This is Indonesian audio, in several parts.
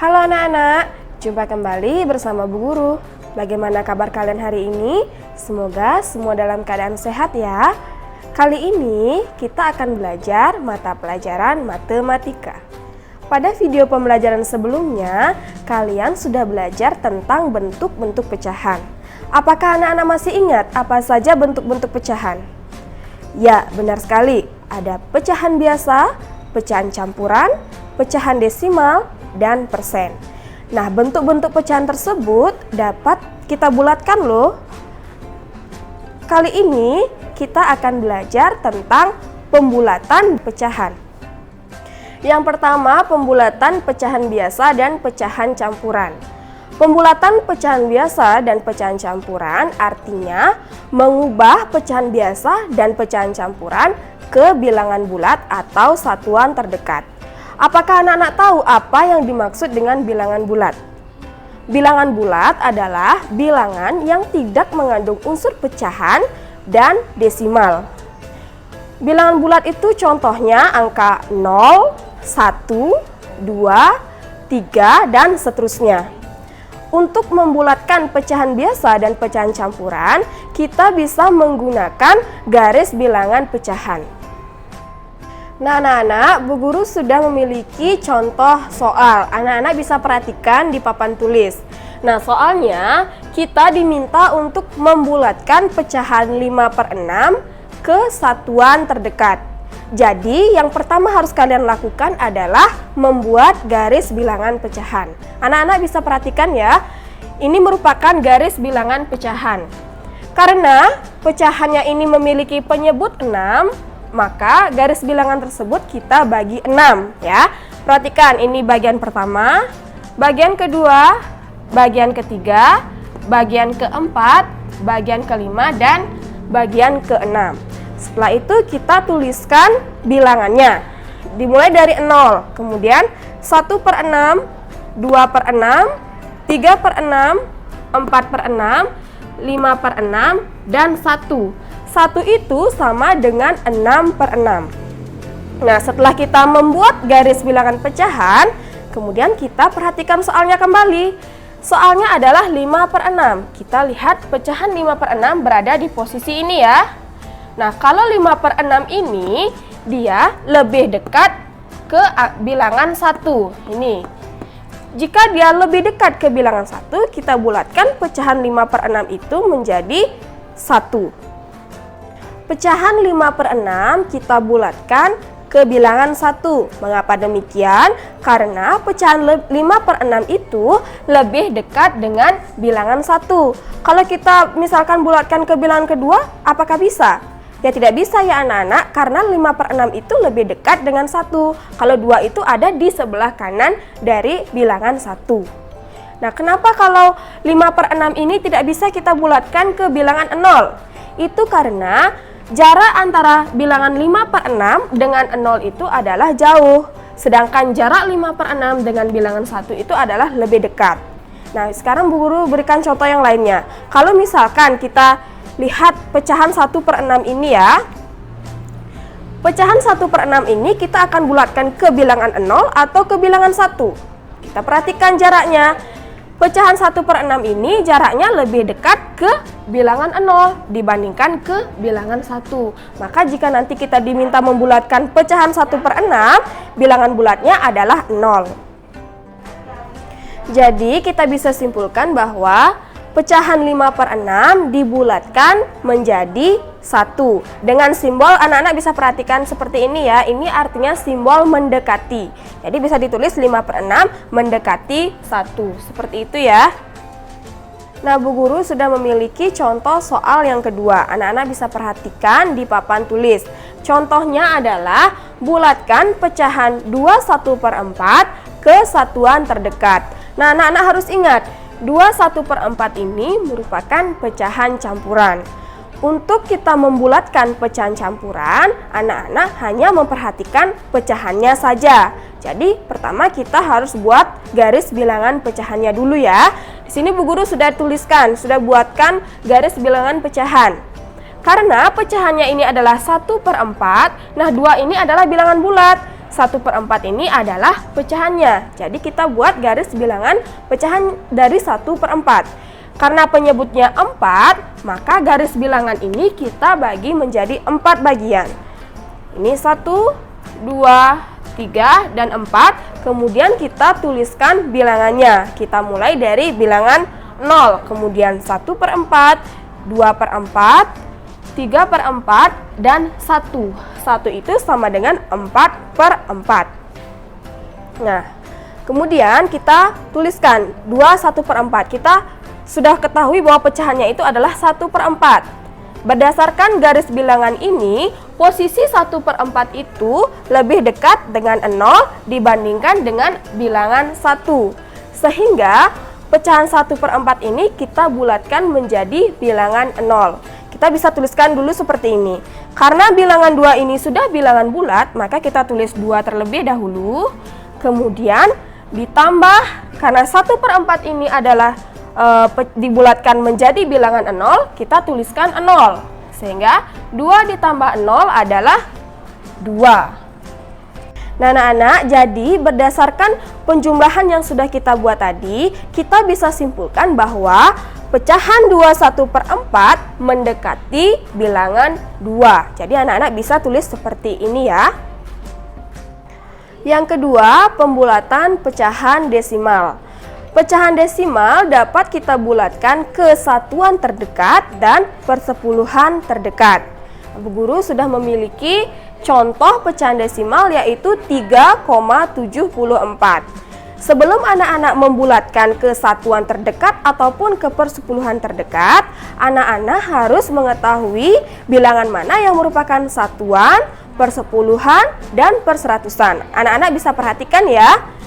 Halo anak-anak, jumpa kembali bersama Bu Guru. Bagaimana kabar kalian hari ini? Semoga semua dalam keadaan sehat ya. Kali ini kita akan belajar mata pelajaran matematika. Pada video pembelajaran sebelumnya, kalian sudah belajar tentang bentuk-bentuk pecahan. Apakah anak-anak masih ingat apa saja bentuk-bentuk pecahan? Ya, benar sekali. Ada pecahan biasa, pecahan campuran, pecahan desimal, dan persen. Nah, bentuk-bentuk pecahan tersebut dapat kita bulatkan loh. Kali ini kita akan belajar tentang pembulatan pecahan. Yang pertama, pembulatan pecahan biasa dan pecahan campuran. Pembulatan pecahan biasa dan pecahan campuran artinya mengubah pecahan biasa dan pecahan campuran ke bilangan bulat atau satuan terdekat. Apakah anak-anak tahu apa yang dimaksud dengan bilangan bulat? Bilangan bulat adalah bilangan yang tidak mengandung unsur pecahan dan desimal. Bilangan bulat itu contohnya angka 0, 1, 2, 3, dan seterusnya. Untuk membulatkan pecahan biasa dan pecahan campuran, kita bisa menggunakan garis bilangan pecahan. Nah, anak-anak, Bu Guru sudah memiliki contoh soal. Anak-anak bisa perhatikan di papan tulis. Nah, soalnya kita diminta untuk membulatkan pecahan 5/6 ke satuan terdekat. Jadi, yang pertama harus kalian lakukan adalah membuat garis bilangan pecahan. Anak-anak bisa perhatikan ya, ini merupakan garis bilangan pecahan. Karena pecahannya ini memiliki penyebut 6, maka garis bilangan tersebut kita bagi 6 ya. Perhatikan, ini bagian pertama, bagian kedua, bagian ketiga, bagian keempat, bagian kelima, dan bagian keenam. Setelah itu kita tuliskan bilangannya. Dimulai dari 0, kemudian 1/6, 2/6, 3/6, 4/6, 5/6, dan 1. 1 itu sama dengan 6/6. Nah, setelah kita membuat garis bilangan pecahan, kemudian kita perhatikan soalnya kembali. Soalnya adalah 5/6. Kita lihat pecahan 5/6 berada di posisi ini ya. Nah, kalau 5/6 ini dia lebih dekat ke bilangan 1. Ini. Jika dia lebih dekat ke bilangan 1, kita bulatkan pecahan 5/6 itu menjadi 1. Pecahan 5/6 kita bulatkan ke bilangan 1. Mengapa demikian? Karena pecahan 5/6 itu lebih dekat dengan bilangan 1. Kalau kita misalkan bulatkan ke bilangan kedua, apakah bisa? Ya tidak bisa ya anak-anak, karena 5/6 itu lebih dekat dengan 1. Kalau 2 itu ada di sebelah kanan dari bilangan 1. Nah, kenapa kalau 5/6 ini tidak bisa kita bulatkan ke bilangan 0? Itu karena jarak antara bilangan 5/6 dengan 0 itu adalah jauh. Sedangkan jarak 5/6 dengan bilangan 1 itu adalah lebih dekat. Nah, sekarang Bu Guru berikan contoh yang lainnya. Kalau misalkan kita lihat pecahan 1/6 ini ya. Pecahan 1/6 ini kita akan bulatkan ke bilangan 0 atau ke bilangan 1. Kita perhatikan jaraknya. Pecahan 1/6 ini jaraknya lebih dekat ke bilangan 0 dibandingkan ke bilangan 1. Maka jika nanti kita diminta membulatkan pecahan 1/6, bilangan bulatnya adalah 0. Jadi kita bisa simpulkan bahwa pecahan 5/6 dibulatkan menjadi 1. Dengan simbol, anak-anak bisa perhatikan seperti ini ya. Ini artinya simbol mendekati. Jadi bisa ditulis 5/6 mendekati 1. Seperti itu ya. Nah, Bu Guru sudah memiliki contoh soal yang kedua. Anak-anak bisa perhatikan di papan tulis. Contohnya adalah bulatkan pecahan 21/4 ke satuan terdekat. Nah, anak-anak harus ingat, 21/4 ini merupakan pecahan campuran. Untuk kita membulatkan pecahan campuran, anak-anak hanya memperhatikan pecahannya saja. Jadi, pertama kita harus buat garis bilangan pecahannya dulu ya. Di sini Bu Guru sudah tuliskan, sudah buatkan garis bilangan pecahan. Karena pecahannya ini adalah 1/4, nah 2 ini adalah bilangan bulat. 1/4 ini adalah pecahannya. Jadi kita buat garis bilangan pecahan dari 1/4. Karena penyebutnya 4, maka garis bilangan ini kita bagi menjadi 4 bagian. Ini 1, 2, 3, dan 4. Kemudian kita tuliskan bilangannya. Kita mulai dari bilangan 0, kemudian 1/4, 2/4, 3/4, dan 1. 1 itu sama dengan 4/4. Nah, kemudian kita tuliskan 2 1/4. Kita sudah ketahui bahwa pecahannya itu adalah 1/4. Berdasarkan garis bilangan ini, posisi 1/4 itu lebih dekat dengan 0 dibandingkan dengan bilangan 1. Sehingga pecahan 1/4 ini kita bulatkan menjadi bilangan 0. Kita bisa tuliskan dulu seperti ini. Karena bilangan 2 ini sudah bilangan bulat, maka kita tulis 2 terlebih dahulu. Kemudian ditambah, karena 1/4 ini adalah dibulatkan menjadi bilangan 0, kita tuliskan 0. Sehingga 2 ditambah 0 adalah 2. Nah anak-anak, jadi berdasarkan penjumlahan yang sudah kita buat tadi, kita bisa simpulkan bahwa pecahan 2 1/4 mendekati bilangan 2. Jadi anak-anak bisa tulis seperti ini ya. Yang kedua, pembulatan pecahan desimal. Pecahan desimal dapat kita bulatkan ke satuan terdekat dan persepuluhan terdekat. Bu Guru sudah memiliki contoh pecahan desimal yaitu 3,74. Sebelum anak-anak membulatkan ke satuan terdekat ataupun ke persepuluhan terdekat, anak-anak harus mengetahui bilangan mana yang merupakan satuan, persepuluhan, dan perseratusan. Anak-anak bisa perhatikan ya.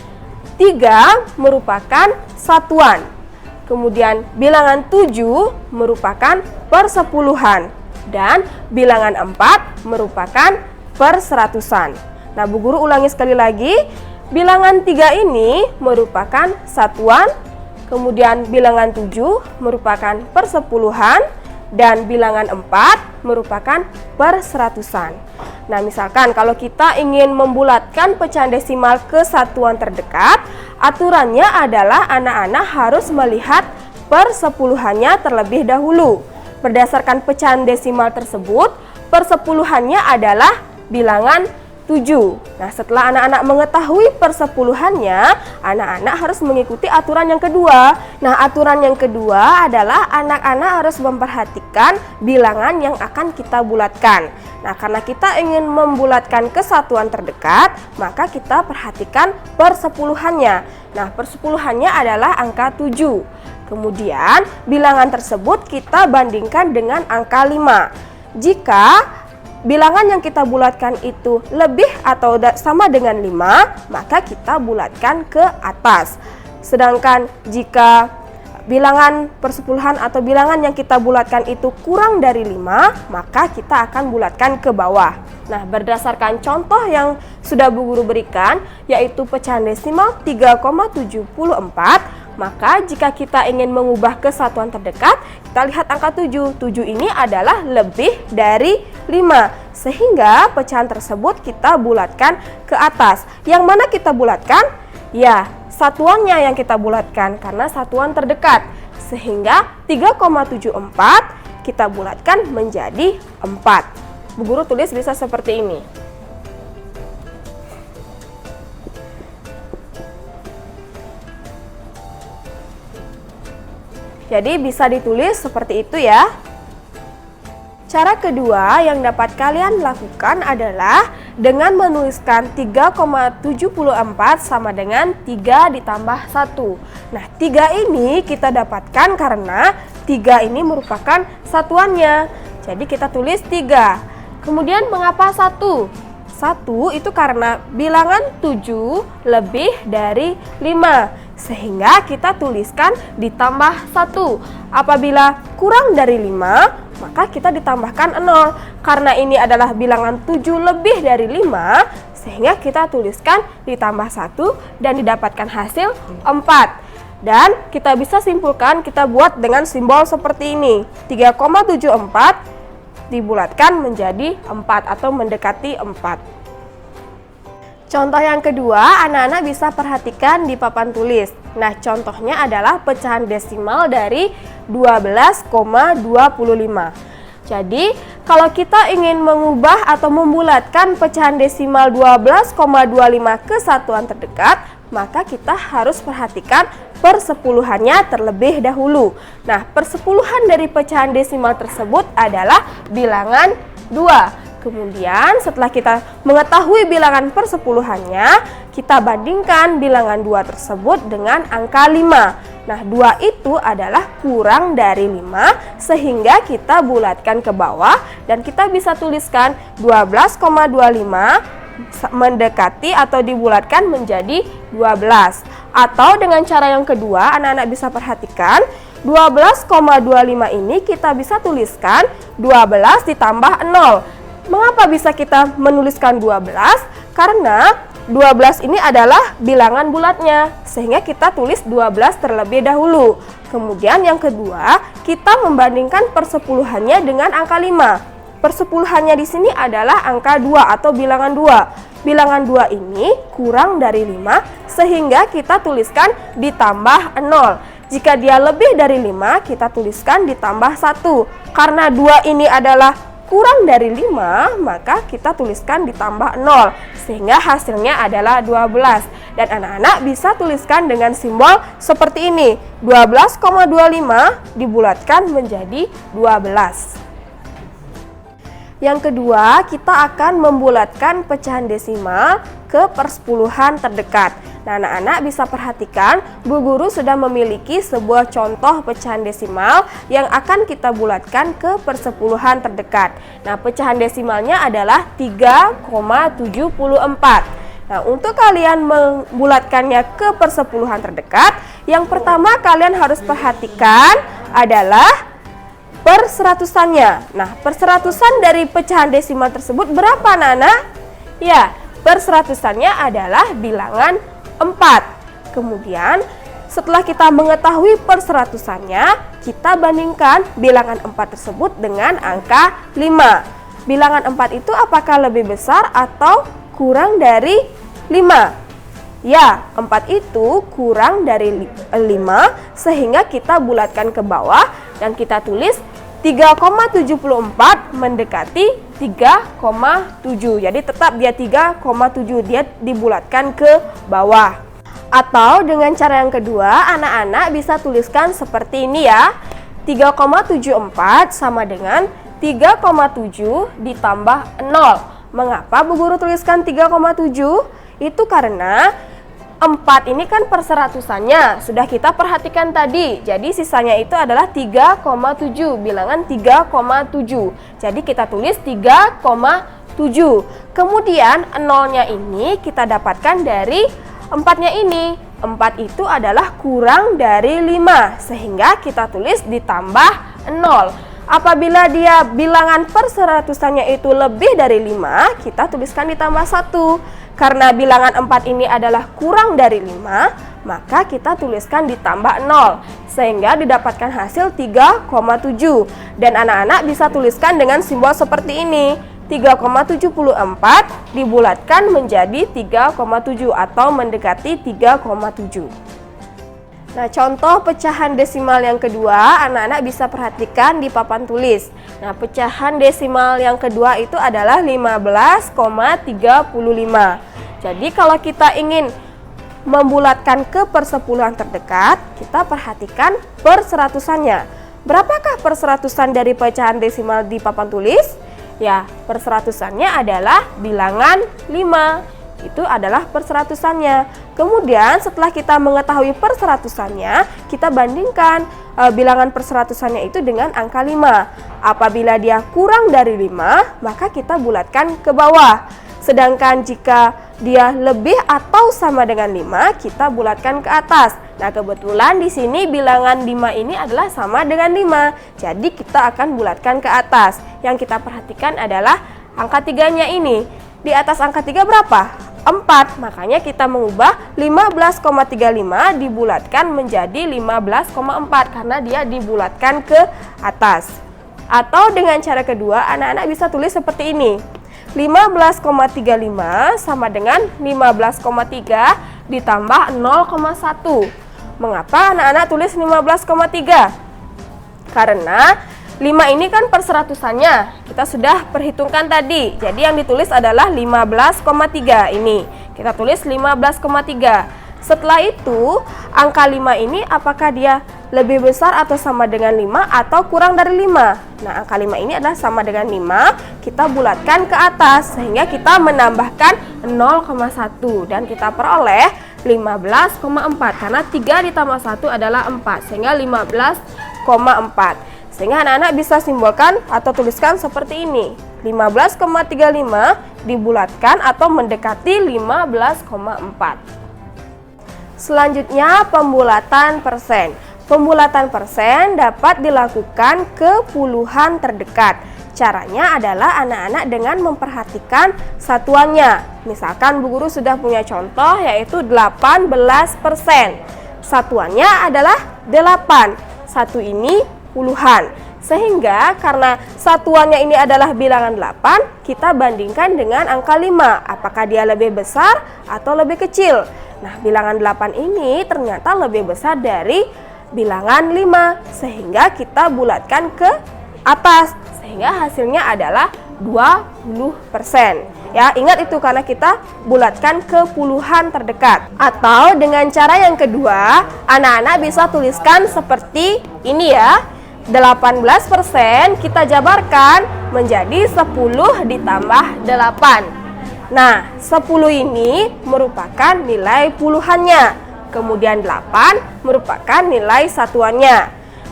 3 merupakan satuan. Kemudian bilangan 7 merupakan persepuluhan. Dan bilangan 4 merupakan perseratusan. Nah, Bu Guru ulangi sekali lagi. Bilangan 3 ini merupakan satuan, kemudian bilangan 7 merupakan persepuluhan, dan bilangan 4 merupakan perseratusan. Nah, misalkan kalau kita ingin membulatkan pecahan desimal ke satuan terdekat, aturannya adalah anak-anak harus melihat persepuluhannya terlebih dahulu. Berdasarkan pecahan desimal tersebut, persepuluhannya adalah bilangan 7. Nah, setelah anak-anak mengetahui persepuluhannya, anak-anak harus mengikuti aturan yang kedua. Nah, aturan yang kedua adalah anak-anak harus memperhatikan bilangan yang akan kita bulatkan. Nah, karena kita ingin membulatkan ke satuan terdekat, maka kita perhatikan persepuluhannya. Nah, persepuluhannya adalah angka 7. Kemudian, bilangan tersebut kita bandingkan dengan angka 5. Jika bilangan yang kita bulatkan itu lebih atau sama dengan 5, maka kita bulatkan ke atas. Sedangkan jika bilangan persepuluhan atau bilangan yang kita bulatkan itu kurang dari 5, maka kita akan bulatkan ke bawah. Nah, berdasarkan contoh yang sudah Bu Guru berikan, yaitu pecahan desimal 3,74, maka jika kita ingin mengubah ke satuan terdekat, kita lihat angka 7. 7 ini adalah lebih dari 5. Sehingga pecahan tersebut kita bulatkan ke atas. Yang mana kita bulatkan? Ya, satuannya yang kita bulatkan karena satuan terdekat. Sehingga 3,74 kita bulatkan menjadi 4. Bu Guru tulis bisa seperti ini. Jadi bisa ditulis seperti itu ya. Cara kedua yang dapat kalian lakukan adalah dengan menuliskan 3,74 sama dengan 3 ditambah 1. Nah, 3 ini kita dapatkan karena 3 ini merupakan satuannya. Jadi kita tulis 3. Kemudian mengapa 1? 1 itu karena bilangan 7 lebih dari 5. Sehingga kita tuliskan ditambah 1. Apabila kurang dari 5, maka kita ditambahkan 0. Karena ini adalah bilangan 7 lebih dari 5, sehingga kita tuliskan ditambah 1 dan didapatkan hasil 4. Dan kita bisa simpulkan, kita buat dengan simbol seperti ini. 3,74 dibulatkan menjadi 4 atau mendekati 4. Contoh yang kedua, anak-anak bisa perhatikan di papan tulis. Nah, contohnya adalah pecahan desimal dari 12,25. Jadi, kalau kita ingin mengubah atau membulatkan pecahan desimal 12,25 ke satuan terdekat, maka kita harus perhatikan persepuluhannya terlebih dahulu. Nah, persepuluhan dari pecahan desimal tersebut adalah bilangan 2. Kemudian setelah kita mengetahui bilangan persepuluhannya, kita bandingkan bilangan 2 tersebut dengan angka 5. Nah, 2 itu adalah kurang dari 5, sehingga kita bulatkan ke bawah dan kita bisa tuliskan 12,25 mendekati atau dibulatkan menjadi 12. Atau dengan cara yang kedua, anak-anak bisa perhatikan 12,25 ini kita bisa tuliskan 12 ditambah 0. Mengapa bisa kita menuliskan 12? Karena 12 ini adalah bilangan bulatnya, sehingga kita tulis 12 terlebih dahulu. Kemudian yang kedua, kita membandingkan persepuluhannya dengan angka 5. Persepuluhannya di sini adalah angka 2 atau bilangan 2. Bilangan 2 ini kurang dari 5, sehingga kita tuliskan ditambah 0. Jika dia lebih dari 5, kita tuliskan ditambah 1. Karena 2 ini adalah kurang dari 5, maka kita tuliskan ditambah 0, sehingga hasilnya adalah 12. Dan anak-anak bisa tuliskan dengan simbol seperti ini, 12,25 dibulatkan menjadi 12. Yang kedua, kita akan membulatkan pecahan desimal ke persepuluhan terdekat. Nah, anak-anak bisa perhatikan, Bu Guru sudah memiliki sebuah contoh pecahan desimal yang akan kita bulatkan ke persepuluhan terdekat. Nah, pecahan desimalnya adalah 3,74. Nah, untuk kalian membulatkannya ke persepuluhan terdekat, yang pertama kalian harus perhatikan adalah perseratusannya. Nah, perseratusan dari pecahan desimal tersebut berapa, anak-anak? Ya, perseratusannya adalah bilangan 4. Kemudian setelah kita mengetahui perseratusannya, kita bandingkan bilangan 4 tersebut dengan angka 5. Bilangan 4 itu apakah lebih besar atau kurang dari 5? Ya, 4 itu kurang dari 5, sehingga kita bulatkan ke bawah dan kita tulis 3,74 mendekati 3,7. Jadi tetap dia 3,7, dia dibulatkan ke bawah. Atau dengan cara yang kedua, anak-anak bisa tuliskan seperti ini ya. 3,74 sama dengan 3,7 ditambah 0. Mengapa Bu Guru tuliskan 3,7? Itu karena 4 ini kan perseratusannya sudah kita perhatikan tadi. Jadi sisanya itu adalah 3,7, bilangan 3,7. Jadi kita tulis 3,7. Kemudian 0-nya ini kita dapatkan dari 4-nya ini. 4 itu adalah kurang dari 5, sehingga kita tulis ditambah 0. Apabila dia bilangan perseratusannya itu lebih dari 5, kita tuliskan ditambah 1. Karena bilangan 4 ini adalah kurang dari 5, maka kita tuliskan ditambah 0, sehingga didapatkan hasil 3,7. Dan anak-anak bisa tuliskan dengan simbol seperti ini. 3,74 dibulatkan menjadi 3,7 atau mendekati 3,7. Nah, contoh pecahan desimal yang kedua, anak-anak bisa perhatikan di papan tulis. Nah, pecahan desimal yang kedua itu adalah 15,35. Jadi, kalau kita ingin membulatkan ke persepuluhan terdekat, kita perhatikan perseratusannya. Berapakah perseratusan dari pecahan desimal di papan tulis? Ya, perseratusannya adalah bilangan 5. Itu adalah perseratusannya. Kemudian setelah kita mengetahui perseratusannya, kita bandingkan bilangan perseratusannya itu dengan angka 5. Apabila dia kurang dari 5, maka kita bulatkan ke bawah. Sedangkan jika dia lebih atau sama dengan 5, kita bulatkan ke atas. Nah, kebetulan di sini bilangan 5 ini adalah sama dengan 5. Jadi kita akan bulatkan ke atas. Yang kita perhatikan adalah angka 3-nya ini. Di atas angka 3 berapa? 4. Makanya kita mengubah 15,35 dibulatkan menjadi 15,4 karena dia dibulatkan ke atas. Atau dengan cara kedua, anak-anak bisa tulis seperti ini. 15,35 sama dengan 15,3 ditambah 0,1. Mengapa anak-anak tulis 15,3? Karena 5 ini kan perseratusannya. Kita sudah perhitungkan tadi. Jadi yang ditulis adalah 15,3 ini. Kita tulis 15,3. Setelah itu, angka 5 ini apakah dia lebih besar atau sama dengan 5 atau kurang dari 5? Nah, angka 5 ini adalah sama dengan 5, kita bulatkan ke atas sehingga kita menambahkan 0,1 dan kita peroleh 15,4 karena 3 ditambah 1 adalah 4 sehingga 15,4. Sehingga anak-anak bisa simbolkan atau tuliskan seperti ini. 15,35 dibulatkan atau mendekati 15,4. Selanjutnya pembulatan persen. Pembulatan persen dapat dilakukan ke puluhan terdekat. Caranya adalah anak-anak dengan memperhatikan satuannya. Misalkan Bu Guru sudah punya contoh yaitu 18%. Satuannya adalah 8. Satu ini puluhan. Sehingga karena satuannya ini adalah bilangan 8, kita bandingkan dengan angka 5. Apakah dia lebih besar atau lebih kecil? Nah, bilangan 8 ini ternyata lebih besar dari bilangan 5, sehingga kita bulatkan ke atas, sehingga hasilnya adalah 20%. Ya, ingat itu karena kita bulatkan ke puluhan terdekat. Atau dengan cara yang kedua, anak-anak bisa tuliskan seperti ini ya. 18% kita jabarkan menjadi 10 ditambah 8. Nah, 10 ini merupakan nilai puluhannya. Kemudian 8 merupakan nilai satuannya.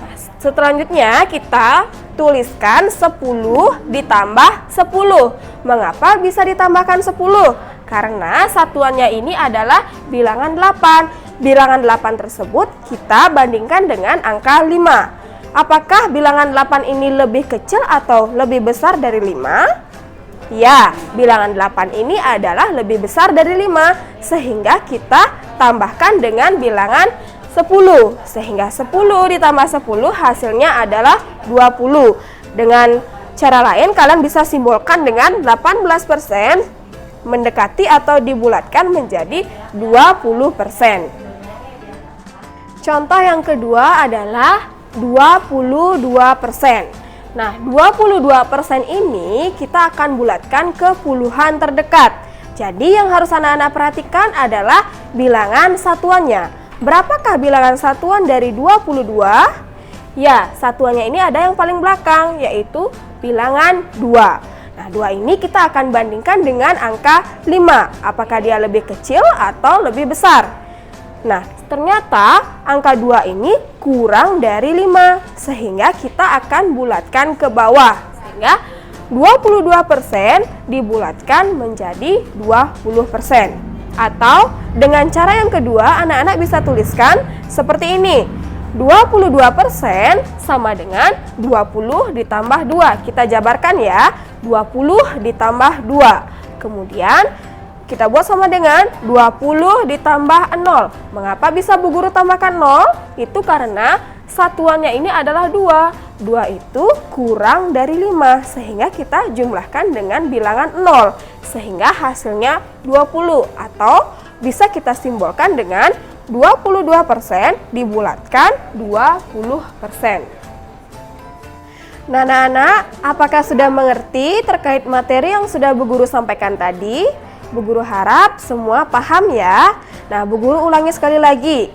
Nah, selanjutnya kita tuliskan 10 ditambah 10. Mengapa bisa ditambahkan 10? Karena satuannya ini adalah bilangan 8. Bilangan 8 tersebut kita bandingkan dengan angka 5. Apakah bilangan 8 ini lebih kecil atau lebih besar dari 5? Ya, bilangan 8 ini adalah lebih besar dari 5, sehingga kita tambahkan dengan bilangan 10. Sehingga 10 ditambah 10 hasilnya adalah 20. Dengan cara lain kalian bisa simbolkan dengan 18% mendekati atau dibulatkan menjadi 20%. Contoh yang kedua adalah 22%. Nah, 22% ini kita akan bulatkan ke puluhan terdekat. Jadi yang harus anak-anak perhatikan adalah bilangan satuannya. Berapakah bilangan satuan dari 22? Ya, satuannya ini ada yang paling belakang, yaitu bilangan 2. Nah, 2 ini kita akan bandingkan dengan angka 5. Apakah dia lebih kecil atau lebih besar? Nah, ternyata angka 2 ini kurang dari 5, sehingga kita akan bulatkan ke bawah. Sehingga 22% dibulatkan menjadi 20%. Atau dengan cara yang kedua, anak-anak bisa tuliskan seperti ini. 22% sama dengan 20 ditambah 2. Kita jabarkan ya, 20 ditambah 2. Kemudian kita buat sama dengan 20 ditambah 0. Mengapa bisa Bu Guru tambahkan 0? Itu karena satuannya ini adalah 2. 2 itu kurang dari 5, sehingga kita jumlahkan dengan bilangan 0. Sehingga hasilnya 20, atau bisa kita simbolkan dengan 22% dibulatkan 20%. Nah, anak-anak, apakah sudah mengerti terkait materi yang sudah Bu Guru sampaikan tadi? Bu Guru harap semua paham ya. Nah, Bu Guru ulangi sekali lagi.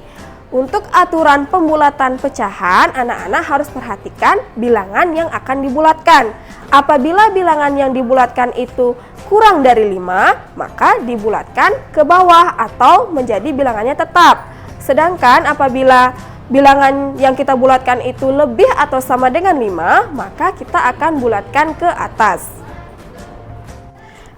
Untuk aturan pembulatan pecahan, anak-anak harus perhatikan bilangan yang akan dibulatkan. Apabila bilangan yang dibulatkan itu kurang dari 5, maka dibulatkan ke bawah atau menjadi bilangannya tetap. Sedangkan apabila bilangan yang kita bulatkan itu lebih atau sama dengan 5, maka kita akan bulatkan ke atas.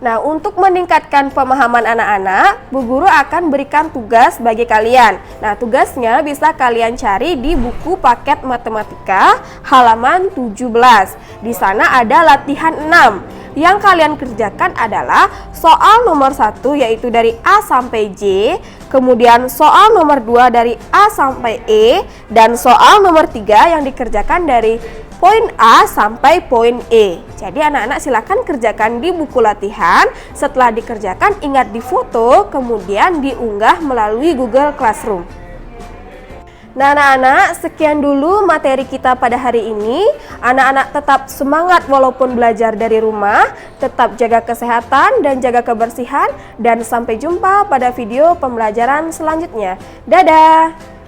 Nah, untuk meningkatkan pemahaman anak-anak, Bu Guru akan berikan tugas bagi kalian. Nah, tugasnya bisa kalian cari di buku paket matematika halaman 17. Di sana ada latihan 6. Yang kalian kerjakan adalah soal nomor 1 yaitu dari A sampai J, kemudian soal nomor 2 dari A sampai E, dan soal nomor 3 yang dikerjakan dari poin A sampai poin E. Jadi anak-anak silakan kerjakan di buku latihan. Setelah dikerjakan ingat difoto, kemudian diunggah melalui Google Classroom. Nah anak-anak, sekian dulu materi kita pada hari ini. Anak-anak tetap semangat walaupun belajar dari rumah, tetap jaga kesehatan dan jaga kebersihan, dan sampai jumpa pada video pembelajaran selanjutnya. Dadah!